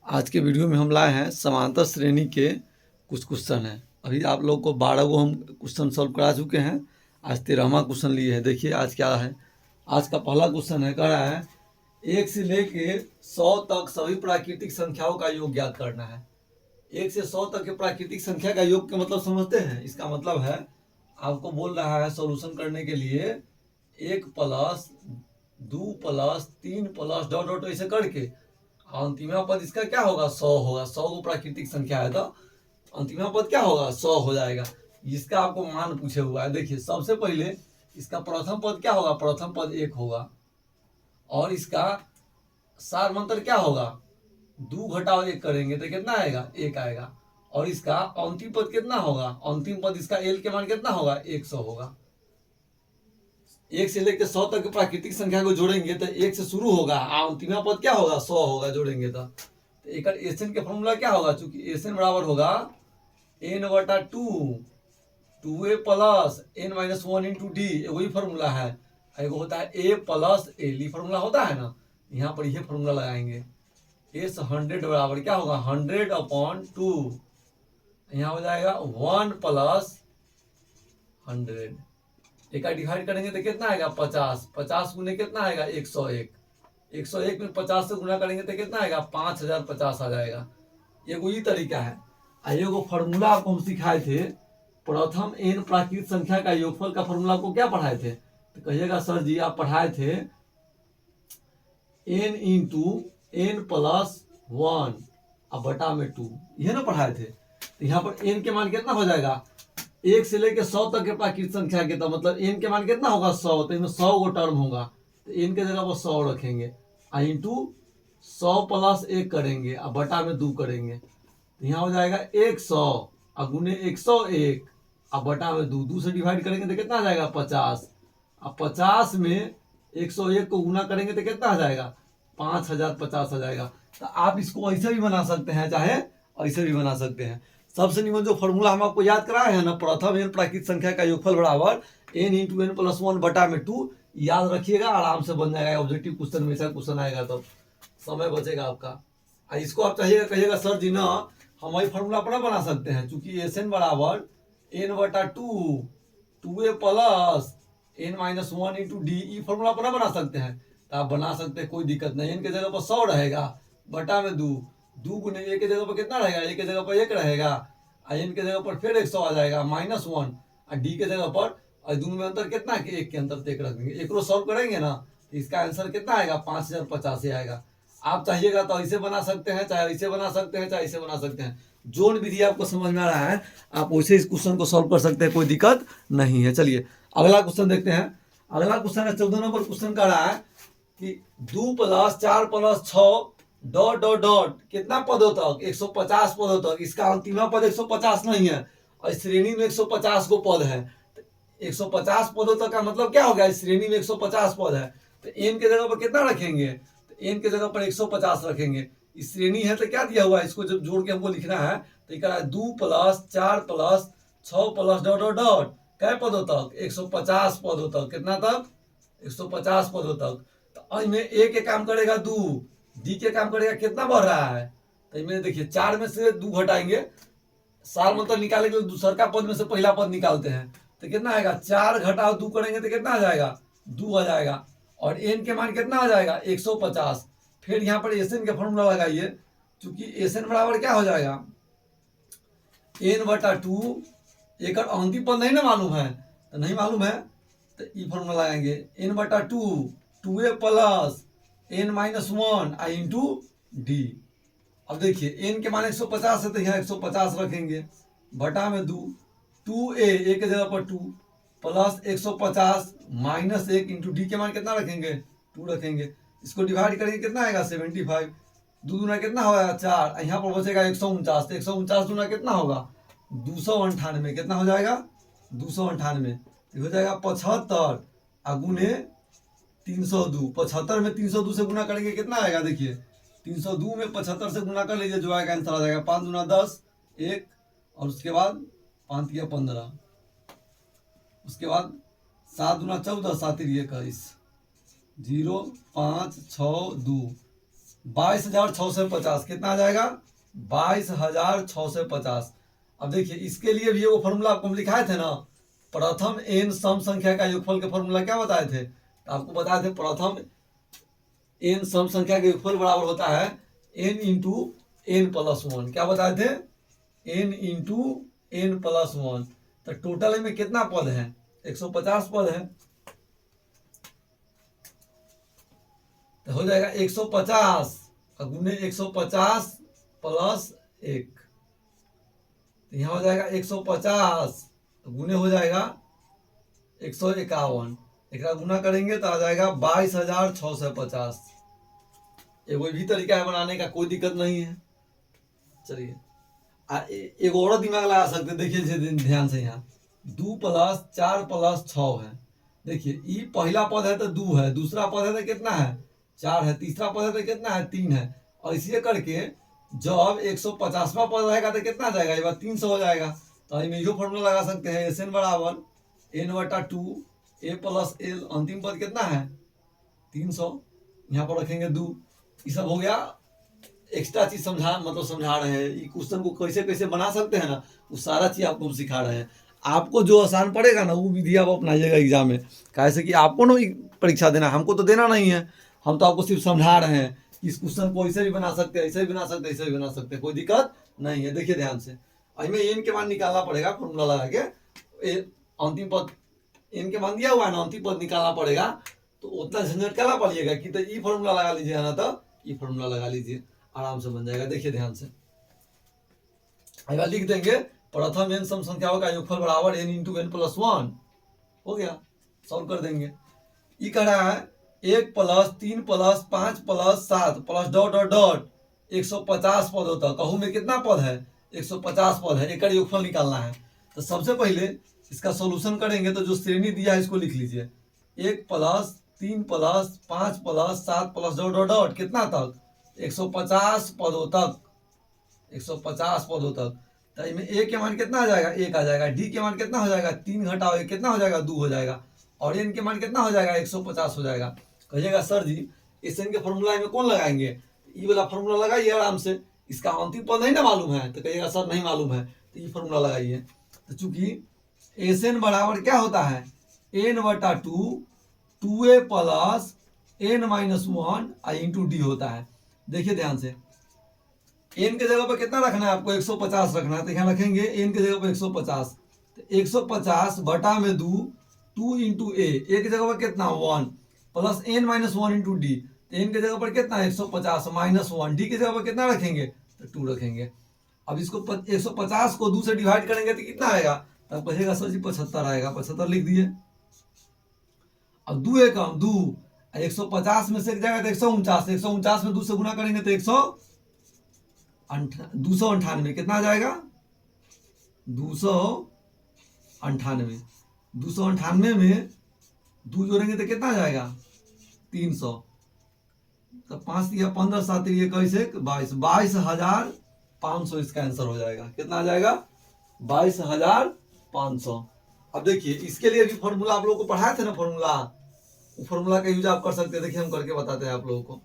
आज के वीडियो में हम लाए हैं समांतर श्रेणी के कुछ क्वेश्चन हैं। अभी आप लोग को 12 को हम क्वेश्चन सॉल्व करा चुके हैं। आज 13वां क्वेश्चन लिए हैं। देखिए आज क्या है। आज का पहला क्वेश्चन है, कह रहा है 1 से लेके 100 तक सभी प्राकृतिक संख्याओं का योग ज्ञात करना है। 1 से 100 तक के प्राकृतिक संख्या का योग का मतलब समझते हैं। इसका मतलब है आपको बोल रहा है सॉल्यूशन करने के लिए 1 plus 2 plus 3 plus dot dot ऐसे करके अंतिमा पद इसका क्या होगा, 100 होगा। 100 को प्राकृतिक संख्या है तो अंतिमा पद क्या होगा, 100 हो जाएगा। इसका आपको मान पूछे हुआ है। देखिए सबसे पहले इसका प्रथम पद क्या होगा, प्रथम पद 1 होगा और इसका सार मंत्र क्या होगा, 2 घटाओ 1 करेंगे तो कितना आएगा, 1 आएगा। और इसका अंतिम पद कितना होगा, अंतिम पद इसका एल के मान कितना होगा, 100 होगा। 1 से लेकर 100 तक प्राकृतिक संख्या को जोड़ेंगे तो 1 से शुरू होगा, अंतिम पद क्या होगा, 100 होगा जोड़ेंगे तो एक एसएन के फॉर्मूला क्या होगा, चूंकि एसएन बराबर होगा n बटा 2a plus n minus 1 into D, वही फॉर्मूला है। एगो होता है a प्लस एल, ये फॉर्मूला होता है ना, यहाँ पर ये फॉर्मूला लगाएंगे। एस 100 बराबर क्या होगा, 100/2, यहाँ हो जाएगा 1 प्लस 100। एक डिवाइड करेंगे तो कितना आएगा, 50। 50 गुने कितना आएगा, 101। 101 में 50 से गुना करेंगे तो कितना आएगा, 5050 आ जाएगा। ये वही तरीका है। एगो फॉर्मूला आपको हम सिखाए थे, प्रथम n प्राकृतिक संख्या का योगफल का फॉर्मूला को क्या पढ़ाए थे, तो कहिएगा सर जी आप पढ़ाए थे n इंटू n प्लस 1 अब बटा में 2, यह ना पढ़ाए थे। तो यहाँ पर n के मान कितना हो जाएगा, 1 से लेकर 100 तक के प्राकृतिक संख्या के, तो मतलब n के मान कितना होगा, 100। तो इसमें 100 को टर्म होगा तो n के जगह पर 100 रखेंगे, इंटू 100 प्लस 1 करेंगे अब बटा में 2 करेंगे तो यहाँ हो जाएगा 100 और गुने 101 अब बटा में 2 से डिवाइड करेंगे तो कितना आ जाएगा, 50। अब 50 में 101 को गुना करेंगे तो कितना आ जाएगा, 5050 आ जाएगा। तो आप इसको ऐसे भी बना सकते हैं, चाहे ऐसे भी बना सकते हैं। सबसे निमन जो फॉर्मूला हम आपको याद कराए हैं ना, प्रथम n प्राकृतिक संख्या का योगफल बराबर n इंटू n प्लस 1 बटा में 2, याद रखिएगा, आराम से बन जाएगा। ऑब्जेक्टिव क्वेश्चन में ऐसा क्वेश्चन आएगा तो समय बचेगा आपका। इसको आप चाहिएगा कहिएगा सर जी ना हम वही फॉर्मूला अपना बना सकते हैं, चूंकि एस एन बराबर n बटा 2a plus n minus 1 into D, formula अपना बना सकते हैं। तो आप बना सकते हैं, कोई दिक्कत नहीं। n के जगह पर 100 रहेगा बटा में 2 गुने a के जगह पर कितना रहेगा, a के जगह पर 1 रहेगा, n के जगह पर फिर 100 आ जाएगा माइनस 1 और डी के जगह पर, और दोनों में अंतर कितना है, 1 के अंतर तो 1 रख देंगे। एक सॉल्व करेंगे ना तो इसका आंसर कितना आएगा, 5050 आएगा। आप चाहिएगा तो ऐसे बना सकते हैं, चाहे ऐसे बना सकते हैं, चाहे ऐसे बना सकते हैं। जोन विधि आपको समझ में आ रहा है, आप वैसे इस क्वेश्चन को सॉल्व कर सकते हैं, कोई दिक्कत नहीं है। चलिए अगला क्वेश्चन देखते हैं। अगला क्वेश्चन है 14 नंबर क्वेश्चन का रहा है कि 2 plus 4 plus 6 dot dot dot कितना पदों तक, 150 पदों तक। इसका अंतिम पद 150 नहीं है और श्रेणी में 150 को पद है। 150 पदों तक का मतलब क्या हो गया, इस श्रेणी में 150 पद है तो n के जगह पर कितना रखेंगे, तो n के जगह पर 150 रखेंगे। इस श्रेणी है तो क्या दिया हुआ है, इसको जब जोड़ के हमको लिखना है तो ये 2 plus 4 plus 6 plus dot dot dot कै पदों तक, 150 पदों तक। कितना तक, 150 पदों तक। तो इनमें a के काम करेगा 2, d के काम करेगा, कितना बढ़ रहा है, तो इनमें देखिए 4 में से 2 घटाएंगे, सार मतलब निकालने के लिए दूसरा का पद में से पहला पद निकालते हैं तो कितना आएगा, 4 घटाओ 2 करेंगे तो कितना आ जाएगा, 2 आ जाएगा। और n के मान कितना आ जाएगा, 150। फिर यहाँ पर एसएन का फॉर्मूला लगाइए, चूंकि एसएन बराबर क्या हो जाएगा, n बटा 2। एक अंतिम पद नहीं ना मालूम है, तो नहीं मालूम है तो ये फॉर्मूला लगाएंगे, n बटा 2a plus n minus 1 into D. अब देखिए n के मान 150 है तो यहाँ 150 रखेंगे बटा में 2a, a के जगह पर 2 प्लस 150 माइनस 1 इंटू डी के मान कितना रखेंगे, 2 रखेंगे। इसको डिवाइड करेंगे कितना आएगा, 75। 2 दूना कितना होगा, 4, यहाँ पर बचेगा 149। 149 दूना कितना होगा, 298। कितना हो जाएगा, 298 हो जाएगा 75 गुने 302। 75 में 302 से गुना करेंगे कितना आएगा, देखिए 302 में 75 से गुना कर लीजिए, जो आएगा आंसर आ जाएगा 5 दूना 10 1, और उसके बाद 5 या 15, उसके बाद 7 दूना 14 7 21 0 5 6 2 22,650 कितना आ जाएगा 22,650। अब देखिए इसके लिए भी वो फॉर्मूला आपको हम लिखाए थे ना, प्रथम एन सम संख्या का योगफल के फॉर्मूला क्या बताए थे, तो आपको बताए थे प्रथम एन सम संख्या का योगफल बराबर होता है n into n plus one. क्या बताए थे, n into n plus one. तो टोटल में कितना पद है 150 पद है, तो हो जाएगा 150 गुने 150 प्लस 1, तो यहाँ हो जाएगा 150 गुने हो जाएगा 151, एक गुना करेंगे तो आ जाएगा 22,650। एगो भी तरीका है बनाने का, कोई दिक्कत नहीं है। चलिए एक और दिमाग लगा सकते हैं, देखिए ध्यान से, यहाँ 2 + 4 + 6 है। देखिए ये पहला पद है तो 2 है, दूसरा पद है तो कितना है 4 है, तीसरा पद है तो कितना है 3 है, और इसी करके जब 150वां पद रहेगा तो कितना आ जाएगा, ये बात 300 हो जाएगा। तो इसमें यो फॉर्मूला लगा सकते हैं, एस एन बराबर n/2 a + l, अंतिम पद कितना है 300, यहाँ पर रखेंगे 2। ये सब हो गया एक्स्ट्रा चीज समझा रहे हैं, ये क्वेश्चन को कैसे कैसे बना सकते हैं ना, वो सारा चीज आपको सिखा रहे हैं। आपको जो आसान पड़ेगा ना वो विधि आप अपनाइएगा एग्जाम में, कैसे कि आपको ना परीक्षा देना, हमको तो देना नहीं है, हम तो आपको सिर्फ समझा रहे हैं कि इस क्वेश्चन को ऐसे भी बना सकते हैं, ऐसे भी बना सकते हैं, ऐसे भी बना सकते हैं, कोई दिक्कत नहीं है। देखिए ध्यान से, इसमें एन के मान निकालना पड़ेगा, फॉर्मूला लगा के अंतिम पद एन के मान दिया हुआ है ना, अंतिम पद निकालना पड़ेगा, तो उतना झंझट क्या पड़िएगा कि तो ये फॉर्मूला लगा लीजिए ना, तो ये फॉर्मूला लगा लीजिए, आराम से बन जाएगा। देखिए ध्यान से, अगर लिख देंगे प्रथम एन सम संख्याओं का योगफल बराबर n इंटू एन प्लस 1, हो गया, सॉल्व कर देंगे। ये कह रहा है 1 + 3 + 5 + 7 + डॉट डॉट डॉट 150 पद होता है, कहूँ में कितना पद है 150 पद है, एक योगफल निकालना है। तो सबसे पहले इसका सॉल्यूशन करेंगे, तो जो श्रेणी दिया है इसको लिख लीजिए, 1 + 3 + 5 + 7 + डॉट डॉट डॉट कितना तक 150 पदों तक, 150 पदों तक। तो इसमें ए के मान कितना आ जाएगा 1 आ जाएगा, डी के मान कितना हो जाएगा 3 घटाओ 1 कितना हो जाएगा 2 हो जाएगा, और एन के मान कितना हो जाएगा 150 हो जाएगा। कहिएगा सर जी इस एन के फॉर्मूला में कौन लगाएंगे, ये वाला फॉर्मूला लगाइए आराम से, इसका अंतिम पद नहीं ना मालूम है, तो कहिएगा सर नहीं मालूम है, तो ये फॉर्मूला लगाइए। तो चूंकि एस एन बराबर क्या होता है n/2 2a + n-1 into D होता है। देखिए ध्यान से, एन के जगह पर कितना रखना है आपको 150 रखना है, तो यहाँ रखेंगे एन के जगह पर 150, तो 150 बटा में 2 इंटू ए की जगह पर कितना 1 प्लस n-1 इंटू डी, तो एन के जगह पर कितना 150 -1, डी की जगह पर कितना रखेंगे तो 2 रखेंगे। अब इसको 150 को 2 से डिवाइड करेंगे तो कितना आएगा, तब कहेगा सर जी 75 आएगा, 75 लिख दिए। अब 2 एक कम 2, 150 में से एक जाएगा तो 149, 149 में 2 से गुना करेंगे तो 298 कितना आ जाएगा 298, 298 में 2 जोड़ेंगे तो कितना आ जाएगा 300, तो 5 या 15 7 21 22, 22,500 इसका आंसर हो जाएगा। कितना आ जाएगा 22,500। अब देखिए इसके लिए भी फॉर्मूला आप लोगों को पढ़ाए थे ना, फॉर्मूला, वो फॉर्मूला का यूज आप कर सकते हैं। देखिए हम करके बताते हैं आप लोगों को।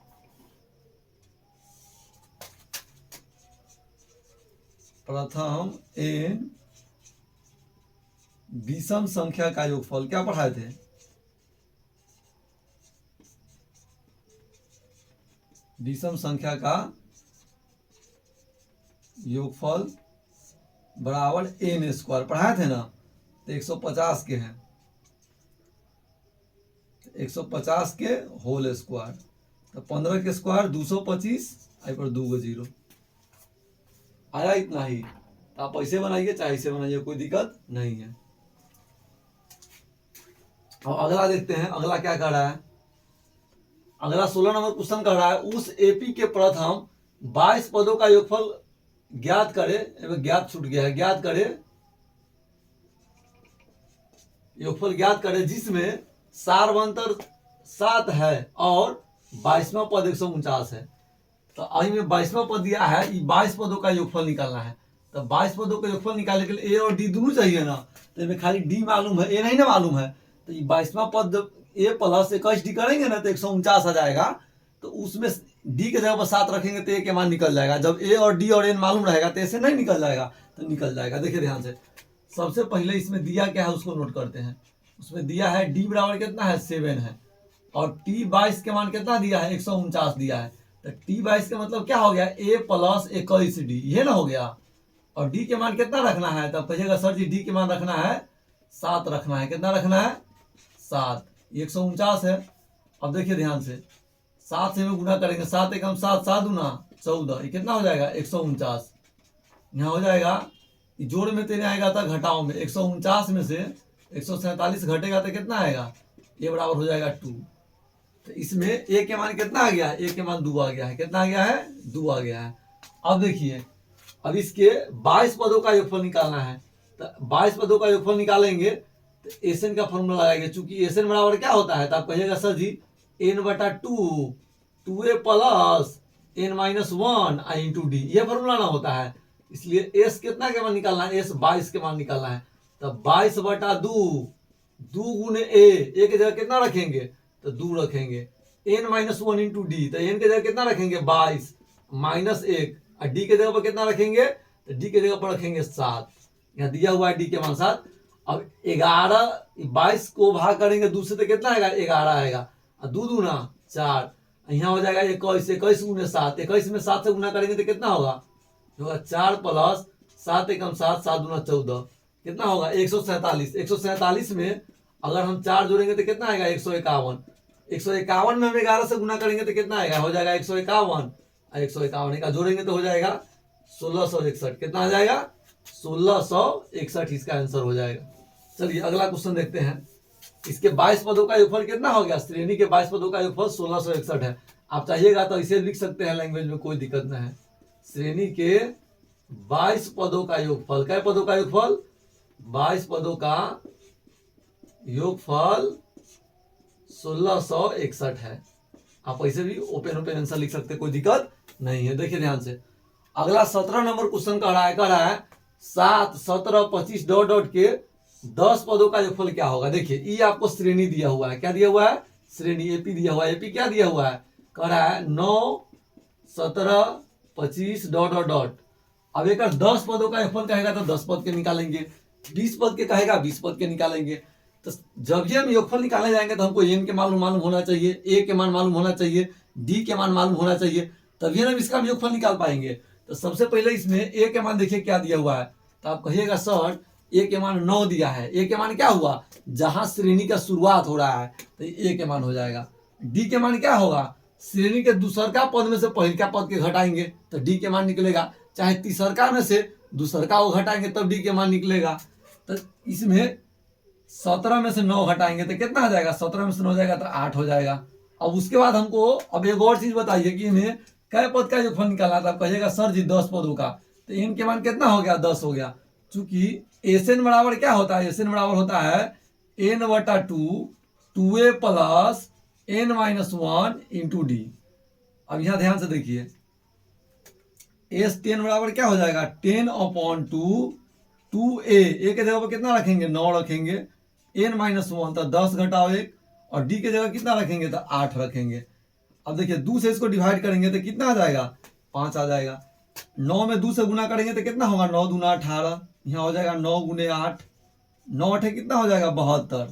प्रथम एन विषम संख्या का योगफल क्या पढ़ाए थे, विषम संख्या का योगफल बराबर n² पढ़ाए थे ना, तो 150 के हैं, 150 के होल स्क्वायर, तो 15 के स्क्वायर 225, आई पर 2 0 आया, इतना ही। तो आप ऐसे बनाइए चाहे ऐसे बनाइए, कोई दिक्कत नहीं है। और अगला देखते हैं, अगला क्या कर रहा है। अगला 16 नंबर क्वेश्चन कर रहा है, उस एपी के प्रथम 22 पदों का योगफल ज्ञात करे, ज्ञात छूट गया है, ज्ञात करे, योगफल ज्ञात करे जिसमें सार्वंतर 7 है और 22वां पद 149 है। तो आई में 22वां पद दिया है, ये 22 पदों का योगफल निकालना है। तो 22 पदों का योगफल निकालने के लिए ए और डी दोनों चाहिए ना, तो इसमें खाली डी मालूम है, ए नहीं ना मालूम है। तो ये 22वां पद जब ए + 21 डी करेंगे ना तो 149 आ जाएगा। तो उसमें डी के जगह पर 7 रखेंगे तो ए के मान निकल जाएगा। जब ए और डी और एन मालूम रहेगा तो ऐसे नहीं निकल जाएगा, तो निकल जाएगा। देखिए ध्यान से, सबसे पहले इसमें दिया क्या है उसको नोट करते हैं। उसमें दिया है डी बराबर कितना है 7 है, और टी 22 के मान कितना दिया है 149 दिया है। तो टी 22 का मतलब क्या हो गया a प्लस 21 डी, ये ना हो गया। और डी के मान कितना रखना है, तब कहिएगा सर जी डी के मान रखना है 7 रखना है। कितना रखना है 7, 149 है। अब देखिए ध्यान से, 7 से में गुना करेंगे, 7 एकम 7, 7 दूना 14, ये कितना हो जाएगा 149। यहाँ हो जाएगा, जोड़ में तेरे आएगा था घटाओ में, 149 में से 147 घटेगा तो कितना आएगा, ये बराबर हो जाएगा 2। तो इसमें ए के मान कितना आ गया है, ए के मान 2 आ गया है। कितना आ गया है 2 आ गया है। अब देखिए, अब इसके 22 पदों का योगफल निकालना है। तो 22 पदों का योगफल निकालेंगे तो एसएन का फॉर्मूला लगाएंगे। चूंकि एसएन बराबर क्या होता है, तो आप कहिएगा सर जी n/2 2a plus n-1 into D, ये फॉर्मूला ना होता है। इसलिए एस कितना के मान निकालना है, एस 22 के मान निकालना है। तो 22/2, 2 गुने ए के जगह कितना रखेंगे तो 2 रखेंगे, n-1 इंटू डी, तो एन के जगह कितना रखेंगे 22 माइनस 1, और डी के जगह पर कितना रखेंगे तो डी के जगह पर रखेंगे 7। यहाँ दिया हुआ है डी के मान 7। अब 22 को भाग करेंगे 2 से तो कितना आएगा 11 आएगा, और 2 दूना 4, यहाँ हो जाएगा 21, 21 गुने 7, 21 में 7 से गुना करेंगे तो कितना होगा 4 प्लस 7 एकम 7, 7 दूना 14, कितना होगा 147। 147 में अगर हम 4 जोड़ेंगे तो कितना आएगा 151। 151 में हम 11 से गुना करेंगे तो कितना आएगा, हो जाएगा 151, 151 का जोड़ेंगे तो हो जाएगा 1661। कितना आ जाएगा 1661, इसका आंसर हो जाएगा। चलिए अगला क्वेश्चन देखते हैं। इसके 22 पदों का योगफल कितना हो गया, श्रेणी के 22 पदों का योगफल 1661 है। आप चाहिएगा तो इसे लिख सकते हैं लैंग्वेज में, कोई दिक्कत नहीं है। श्रेणी के 22 पदों का योगफल, क्या पदों का योगफल 22 पदों का योगफल 1661 है। आप ऐसे भी ओपन आंसर लिख सकते, कोई दिक्कत नहीं है। देखिए ध्यान से, अगला 17 नंबर क्वेश्चन कह रहा है 7, 17, 25 डॉट डॉट के 10 पदों का योगफल क्या होगा। देखिए ये आपको श्रेणी दिया हुआ है, क्या दिया हुआ है श्रेणी, एपी दिया हुआ है। एपी क्या दिया हुआ है, कह रहा है 9, 17, 25 डॉट डॉट डॉट। अब एक 10 पदों का योगफल कहेगा तो 10 पद के निकालेंगे, 20 पद के कहेगा 20 पद के निकालेंगे। तो जब भी हम योगफल निकाले जाएंगे तो हमको एन के मान मालूम होना चाहिए, ए के मान मालूम होना चाहिए, डी के मान मालूम होना चाहिए, तभी हम इसका योगफल निकाल पाएंगे। तो सबसे पहले इसमें ए के मान देखिए क्या दिया हुआ है। तो आप कहिएगा सर ए के मान 9 दिया है। ए के मान क्या हुआ, जहां श्रेणी का शुरुआत हो रहा है तो ए के मान हो जाएगा। डी के मान क्या होगा, श्रेणी के दूसरका पद में से पहिलका पद के घटाएंगे तो डी के मान निकलेगा, चाहे तीसरका में से दूसरका को घटाएंगे तब डी के मान निकलेगा। तो इसमें 17 में से 9 घटाएंगे तो कितना आ जाएगा, 17 में से 9 जाएगा तो 8 हो जाएगा। अब उसके बाद हमको अब एक और चीज बताइए कि इन्हें कै पद का योगफल निकालना था। कहिएगा सर जी 10 पदों का, तो इन के मान कितना हो गया 10 हो गया। चूंकि एसएन बराबर क्या होता है, एसएन बराबर होता है n/2 2a plus n-1 into D. अब यहाँ ध्यान से देखिए, एस 10 बराबर क्या हो जाएगा 10/2 2a, ए के जगह पर कितना रखेंगे 9 रखेंगे, n-1 तो 10 घटाओ 1, और डी के जगह कितना रखेंगे तो 8 रखेंगे। अब देखिए 2 से इसको डिवाइड करेंगे तो कितना आ जाएगा 5 आ जाएगा। 9 में 2 से गुना करेंगे तो कितना होगा 9 दूना 18, यहाँ हो जाएगा 9 गुने 8, 9 8 कितना हो जाएगा 72,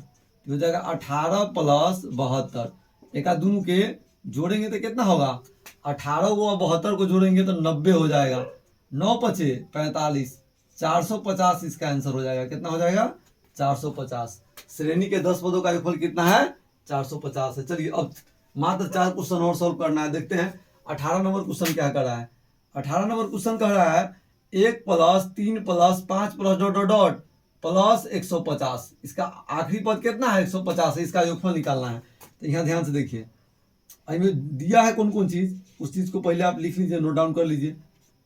हो जाएगा 18 प्लस 72। एक दोनों के जोड़ेंगे तो कितना होगा 18 को और 72 को जोड़ेंगे तो 90 हो जाएगा, 9 पचे 45, 450 इसका आंसर हो जाएगा। कितना हो जाएगा 450। श्रेणी के 10 पदों का योगफल कितना है 450 है। चलिए अब मात्र 4 क्वेश्चन और सॉल्व करना है, देखते हैं 18 नंबर क्वेश्चन क्या कर रहा है। 18 नंबर क्वेश्चन कह रहा है 1 plus 3 plus 5 plus dot dot dot plus 150, इसका आखिरी पद कितना है 150 है, इसका योगफल निकालना है। तो यहाँ ध्यान से देखिए, इसमें दिया है कौन कौन चीज, उस चीज को पहले आप लिख लीजिए, नोट डाउन कर लीजिए।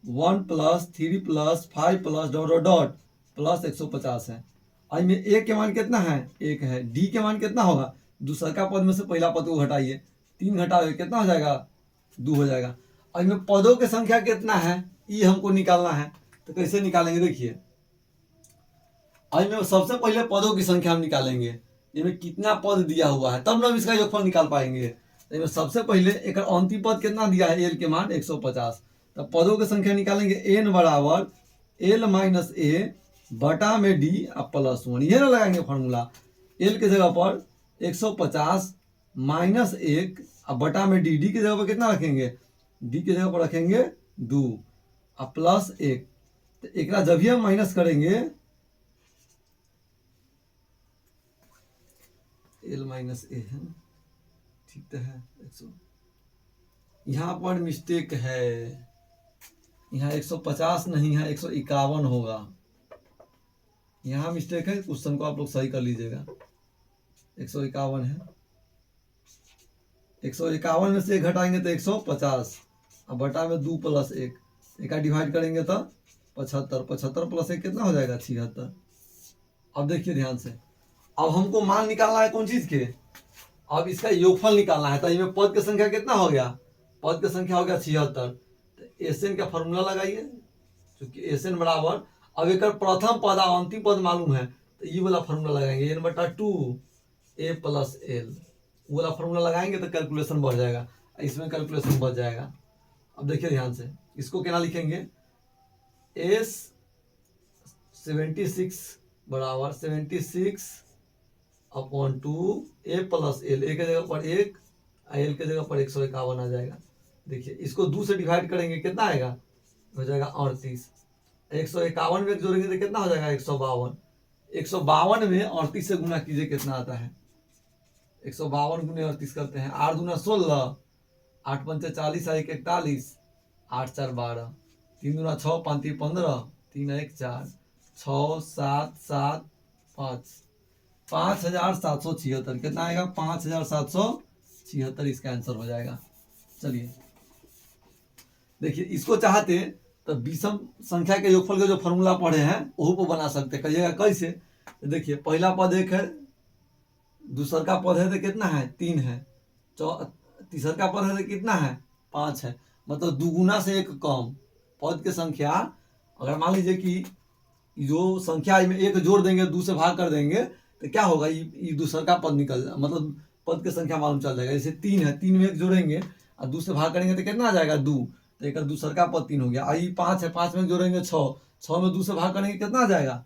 1 plus 3 plus 5 plus dot dot dot plus 150 है। इसमें ए के मान कितना है 1 है, डी के मान कितना होगा, दूसरा पद में से पहला पद को घटाइए, 3 घटाओ कितना हो जाएगा 2 हो जाएगा। और इसमें पदों की संख्या कितना है ये हमको निकालना है। तो कैसे निकालेंगे देखिए, इसमें सबसे पहले पदों की संख्या हम निकालेंगे, इसमें कितना पद दिया हुआ है तब हम इसका योगफल निकाल पाएंगे। तो सबसे पहले एक अंतिम पद कितना दिया है, एल के मान 150। तब पदों की संख्या निकालेंगे, एन बराबर एल माइनस ए बटा में डी प्लस 1, ये ना लगाएंगे फॉर्मूला। एल की जगह पर 150 माइनस 1 अब बटा में डी, डी की जगह पर कितना रखेंगे, डी की जगह पर रखेंगे 2 अब प्लस 1। तो एक जब भी हम माइनस करेंगे, एल माइनस ए है ना, ठीक तो है। 100 यहाँ पर मिस्टेक है, यहाँ 150 नहीं है, 151 होगा। यहाँ मिस्टेक है, क्वेश्चन को आप लोग सही कर लीजिएगा। 151 है, 151 में से 1 घटाएंगे तो 150 अब बटा में 2 प्लस 1, एक डिवाइड करेंगे तो 75, 75 प्लस 1 कितना हो जाएगा, 76। अब देखिए ध्यान से, अब हमको मान निकालना है कौन चीज के, अब इसका योगफल निकालना है। तो इसमें पद की संख्या कितना हो गया, पद की संख्या हो गया 76। तो एसएन का फॉर्मूला लगाइए, क्योंकि एसएन बराबर, अब एक प्रथम पद और अंतिम पद मालूम है तो ये वाला फॉर्मूला लगाएंगे, एन बटा 2 ए प्लस एल, वो वाला फॉर्मूला लगाएंगे तो कैलकुलेशन बढ़ जाएगा, इसमें कैलकुलेशन बढ़ जाएगा। अब देखिए ध्यान से, इसको क्या लिखेंगे, एस 76 बराबर 76 अपॉन 2 ए प्लस एल, ए के जगह पर 1, एल के जगह पर 151 आ जाएगा। देखिए इसको 2 से डिवाइड करेंगे, कितना आएगा, हो जाएगा 38। 151 में जोड़ेंगे तो कितना हो जाएगा, 152। 152 में 38 से गुना कीजिए, कितना आता है, 152 गुने 38 करते हैं, 8 दूना 16, 8 पंचे 40, 1 41, 8 4 12, 3 दूना 6, 5 3 15, 3 1 4, 6 7 7 5, 5776, कितना आएगा, 5776, इसका आंसर हो जाएगा। चलिए देखिए, इसको चाहते तो विषम संख्या के योगफल के जो फॉर्मूला पढ़े हैं वह को बना सकते। कहिएगा कैसे, देखिए पहला पद 1 है, दूसर का पद है तो कितना है, 3 है, तीसर का पद है तो कितना है, 5 है, मतलब दुगुना से 1 कम पद की संख्या। अगर मान लीजिए कि जो संख्या में 1 जोड़ देंगे, 2 से भाग कर देंगे तो क्या होगा, ये दूसर का पद निकल, मतलब पद की संख्या मालूम चल जाएगा। जैसे 3 है, 3 में 1 जोड़ेंगे और 2 से भाग करेंगे तो कितना आ जाएगा, 2, तो एक दूसर का पद 3 हो गया। आई 5 है, 5 में जोड़ेंगे 6, 6 में 2 से भाग करेंगे कितना आ जाएगा,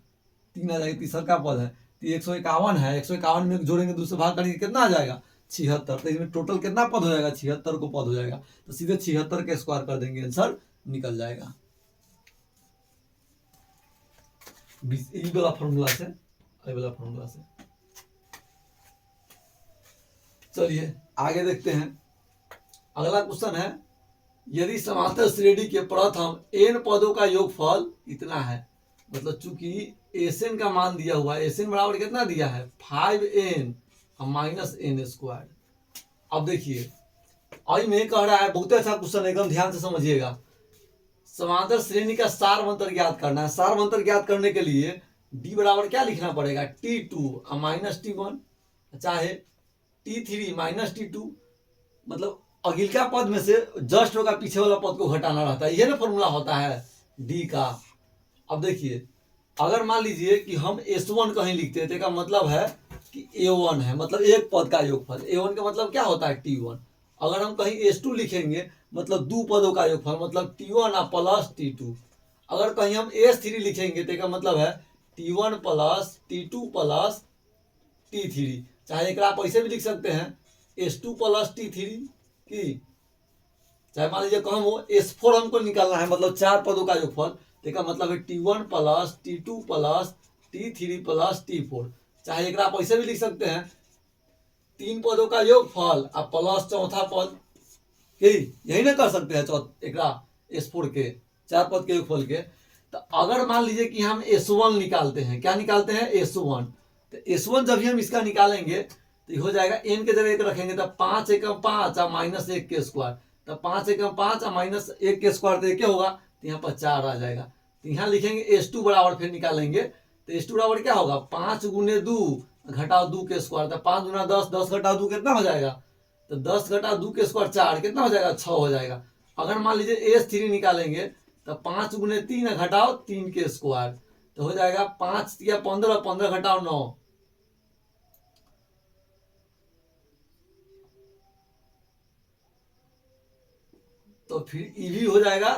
3 आ जाएगा, तीसर का पद है। तो 151 है, 151 में जोड़ेंगे 2 से भाग करेंगे कितना आ जाएगा, 76। तो इसमें टोटल कितना पद हो जाएगा, 76 को पद हो जाएगा। तो सीधे 76 के स्क्वायर कर देंगे, आंसर निकल जाएगा ई वाला फॉर्मूला से, आई वाला फॉर्मूला से। चलिए आगे देखते हैं, अगला क्वेश्चन है, यदि समांतर श्रेणी के प्रथम n पदों का योगफल इतना है, मतलब चूंकि एसएन का मान दिया हुआ है, एसएन बराबर कितना दिया है, 5n माइनस n स्क्वायर। अब देखिए आई में कह रहा है, बहुत अच्छा क्वेश्चन, एकदम ध्यान से समझिएगा। समांतर श्रेणी का सार मंत्र ज्ञात करना है। सार मंत्र ज्ञात करने के लिए d बराबर क्या लिखना पड़ेगा, t2 माइनस t1, चाहे t3 माइनस t2, मतलब अगिलका पद में से जस्ट होगा, पीछे वाला पद को घटाना रहता है, यह ना फॉर्मूला होता है डी का। अब देखिए अगर मान लीजिए कि हम S1 कहीं लिखते हैं तो इसका मतलब है कि A1 है, मतलब एक पद का योगफल। A1 का मतलब क्या होता है, T1। अगर हम कहीं S2 लिखेंगे मतलब 2 पदों का योगफल, मतलब T1 प्लस T2। अगर कहीं हम S3 लिखेंगे तो इसका मतलब है T1 plus T2 plus T3, चाहे एक आप ऐसे भी लिख सकते हैं S2 प्लस T3 की, चाहे मान लीजिए कम हो S4 हमको निकालना है, मतलब 4 पदों का योगफल, तो इसका मतलब है T1 plus T2 plus T3 plus T4। चाहे एक आप ऐसे भी लिख सकते हैं 3 पदों का योगफल और प्लस चौथा पद, यही ना कर सकते हैं, एक S4 के 4 पद के योगफल के। तो अगर मान लीजिए कि हम S1 निकालते हैं, क्या निकालते हैं, S1, तो S1 जब भी हम इसका निकालेंगे तो हो जाएगा, n के जगह 1 रखेंगे तो 5 एकम 5 और माइनस 1 के स्क्वायर, तो 5 एकम 5 और माइनस 1 के स्क्वायर तो क्या होगा, तो यहाँ पर 4 आ जाएगा। तो यहाँ लिखेंगे S2 बराबर, फिर निकालेंगे तो S2 बराबर क्या होगा, 5 गुने 2 घटाओ 2 के स्क्वायर, तो 5 गुना 10, 10 घटाओ 2 कितना हो जाएगा, तो 10 घटाओ 2 के स्क्वायर 4, कितना हो जाएगा, 6 हो जाएगा। अगर मान लीजिए S3 निकालेंगे तो 5 गुने 3 घटाओ 3 के स्क्वायर, तो हो जाएगा 5 या 15, 15 घटाओ 9, 9 तो फिर ई भी हो जाएगा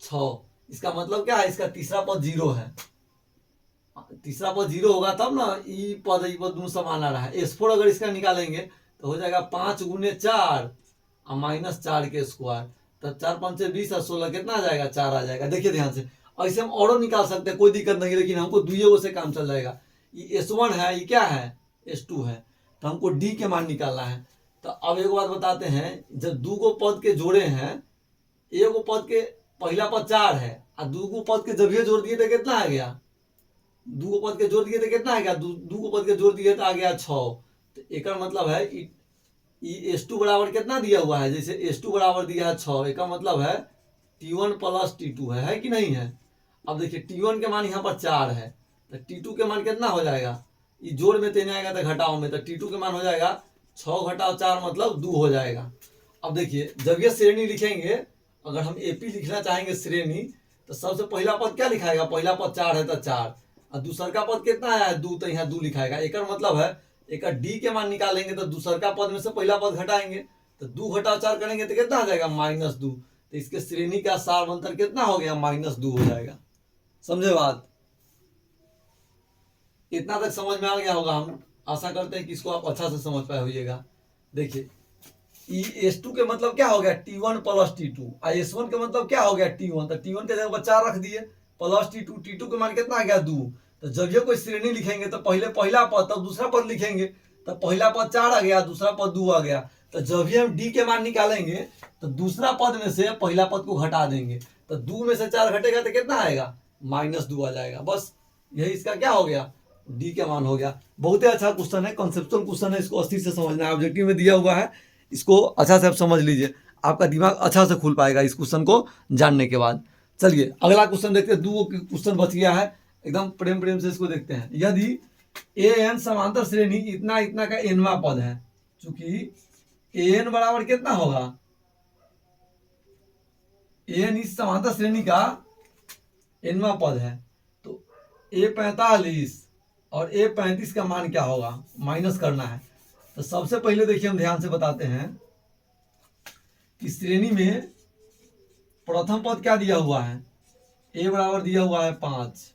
6। इसका मतलब क्या है, इसका तीसरा पद 0 है। तीसरा पद 0 होगा तब ना ई पद दोनों समान आ रहा है। S4 अगर इसका निकालेंगे तो हो जाएगा 5 गुने 4 और -4 के स्क्वायर। तब 4 5 20 और 16 कितना आ जाएगा, 4 आ जाएगा। देखिए ध्यान से, ऐसे हम और निकाल सकते हैं, कोई दिक्कत नहीं, लेकिन हमको दुइयों से काम चल जाएगा। ये S1 है, ये क्या है, S2 है, तो हमको D के मान निकालना है। तो अब एक बात बताते हैं, जब दो गो पद के जोड़े हैं, एक पद के पहला पद 4 है और दो पद के जब ये जोड़ दिए तो कितना आ गया, दो पद के जोड़ दिए तो कितना आ गया, दो पद के जोड़ दिए तो आ गया 6। तो एक मतलब है S2 बराबर कितना दिया हुआ है, जैसे S2 बराबर दिया है 6, एक मतलब है T1 प्लस T2 है कि नहीं है। अब देखिए T1 के मान यहाँ पर 4 है, तो T2 के मान कितना हो जाएगा, ये जोड़ में तो नहीं आएगा तो घटाओ में, तो T2 के मान हो जाएगा 6 घटाओ 4 मतलब 2 हो जाएगा। अब देखिए जब ये श्रेणी लिखेंगे, अगर हम AP लिखना चाहेंगे श्रेणी, तो सबसे पहला पद क्या लिखाएगा, पहला पद 4 है तो 4, और दूसर का पद कितना है 2, तो यहाँ 2 लिखाएगा। एक मतलब है एक D के मान निकालेंगे तो दूसर का पद में से पहला पद घटाएंगे, तो 2 घटाओ 4 करेंगे तो कितना आ जाएगा, -2। तो इसके श्रेणी का सार अंतर कितना हो गया, -2 हो जाएगा। समझे बात, इतना तक समझ में आ गया होगा। हम आशा करते हैं कि इसको आप अच्छा से समझ पाए होइएगा। देखिए S2 के मतलब क्या हो गया, T1 प्लस T2, और S1 के मतलब क्या हो गया, T1, तो T1 के जगह 4 रख दिए, प्लस T2 के मान कितना आ गया 2। तो जब ये कोई श्रेणी लिखेंगे तो पहले पहला पद तब दूसरा पद लिखेंगे, तो पहला पद 4 आ गया, दूसरा पद 2 आ गया। तो जब भी हम D के मान निकालेंगे तो दूसरा पद में से पहला पद को घटा देंगे, तो 2 में से 4 घटेगा तो कितना आएगा, -2 आ जाएगा। बस यही इसका क्या हो गया, D के मान हो गया। बहुत ही अच्छा क्वेश्चन है, कॉन्सेप्चुअल क्वेश्चन है, इसको अस्थिर से समझना है, ऑब्जेक्टिव में दिया हुआ है, इसको अच्छा से आप समझ लीजिए, आपका दिमाग अच्छा से खुल पाएगा इस क्वेश्चन को जानने के बाद। चलिए अगला क्वेश्चन देखते हैं, 2 क्वेश्चन बच गया है, एकदम प्रेम से इसको देखते हैं। यदि AN समांतर श्रेणी इतना इतना का nवां पद है, चूंकि AN बराबर कितना होगा, AN इस समांतर श्रेणी का nवां पद है, तो A45 और A35 का मान क्या होगा, माइनस करना है। तो सबसे पहले देखिए हम ध्यान से बताते हैं कि श्रेणी में प्रथम पद क्या दिया हुआ है, A बराबर दिया हुआ है 5,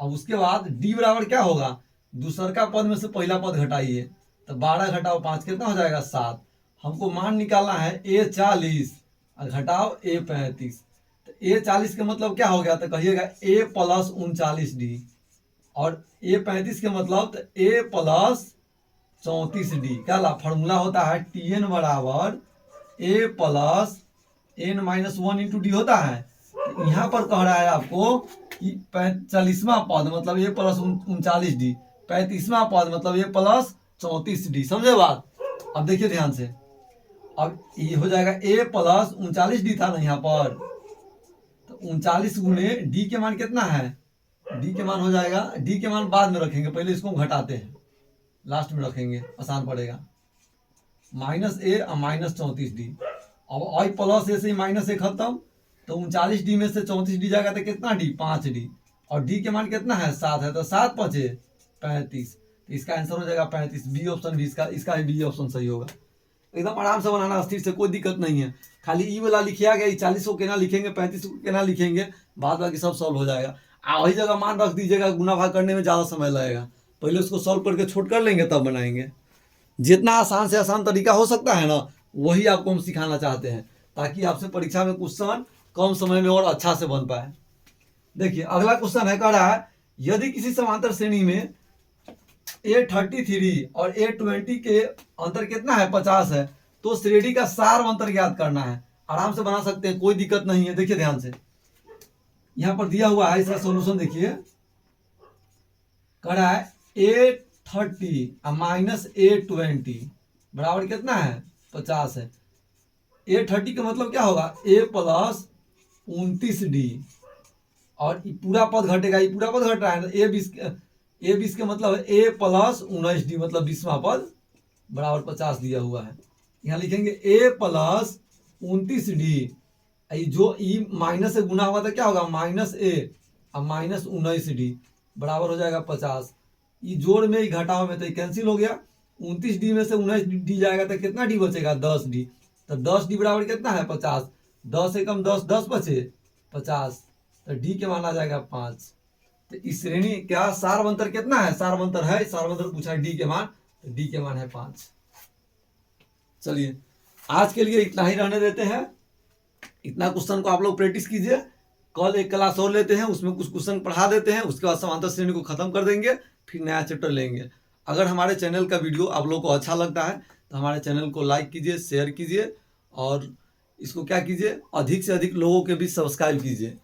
अब उसके बाद D बराबर क्या होगा, दूसर का पद में से पहला पद घटाइए, तो 12 घटाओ 5 कितना हो जाएगा 7। हमको मान निकालना है A40 और घटाओ A35, तो A40 का मतलब क्या हो गया, तो कहिएगा A प्लस 39D, और A35 के मतलब तो A प्लस 34D। क्या फॉर्मूला होता है, TN बराबर A plus N minus 1 into D होता है। यहाँ पर कह रहा है आपको कि 45वां पद मतलब A प्लस 39D, 35वां पद मतलब A प्लस 34D। समझे बात। अब देखिए ध्यान से, अब ये हो जाएगा A प्लस 39D था ना यहाँ पर, तो 39 गुने D के मान कितना है, D के मान हो जाएगा, D के मान बाद में रखेंगे, पहले इसको हम घटाते हैं, लास्ट में रखेंगे, आसान पड़ेगा। -A और -34D, अब आई प्लस A से माइनस A खत्म, तो 39D में से 34D जाएगा तो कितना D, 5D, और D के मान कितना है 7 है, तो 7 5 35, तो इसका आंसर हो जाएगा 35। बी ऑप्शन भी इसका बी ऑप्शन सही होगा। एकदम आराम से बनाना, अस्थिर से, कोई दिक्कत नहीं है। खाली ई वाला लिखिया गया, 40 को केना लिखेंगे, 35 को केना लिखेंगे, बाद बाकी सब सॉल्व हो जाएगा। वही जगह मान रख दीजिएगा, गुना भाग करने में ज़्यादा समय लगेगा, पहले उसको सॉल्व करके छोट कर लेंगे तब बनाएंगे। जितना आसान से आसान तरीका हो सकता है ना, वही आपको हम सिखाना चाहते हैं, ताकि आपसे परीक्षा में क्वेश्चन कम समय में और अच्छा से बन पाए। देखिए अगला क्वेश्चन है, कह रहा है यदि किसी समांतर श्रेणी में A33 और A20 के अंतर कितना है 50 है, तो श्रेणी का सार अंतर ज्ञात करना है। आराम से बना सकते हैं, कोई दिक्कत नहीं है। देखिए ध्यान से, यहां पर दिया हुआ है, इसका सॉल्यूशन देखिए, कह रहा है A30 माइनस A20 बराबर कितना है 50 है। A30 का मतलब क्या होगा, A प्लस 29D, और पूरा पद घटेगा, ये पूरा पद घट रहा है ना, A20 के मतलब है A प्लस 19D मतलब 20वां पद बराबर 50 दिया हुआ है। यहाँ लिखेंगे A प्लस 29D, जो ई माइनस से गुना हुआ था क्या होगा, -A और माइनस 19D बराबर हो जाएगा 50। ये जोड़ में ही घटाव में तो कैंसिल हो गया, 29D में से 19D जाएगा तो कितना D बचेगा 10D, तो 10 डी बराबर कितना है 50, 10 एकम 10, 10 बचे 50, तो डी के मान आ जाएगा 5। तो इस श्रेणी क्या सार्वंतर कितना है, सार्वंतर है, सार्वंतर पूछा है डी के मान, तो डी के मान है 5। चलिए आज के लिए इतना ही रहने देते हैं, इतना क्वेश्चन को आप लोग प्रैक्टिस कीजिए। कल एक क्लास और लेते हैं, उसमें कुछ क्वेश्चन पढ़ा देते हैं, उसके बाद समांतर श्रेणी को खत्म कर देंगे, फिर नया चैप्टर लेंगे। अगर हमारे चैनल का वीडियो आप लोग को अच्छा लगता है तो हमारे चैनल को लाइक कीजिए, शेयर कीजिए और इसको क्या कीजिए, अधिक से अधिक लोगों के बीच सब्सक्राइब कीजिए।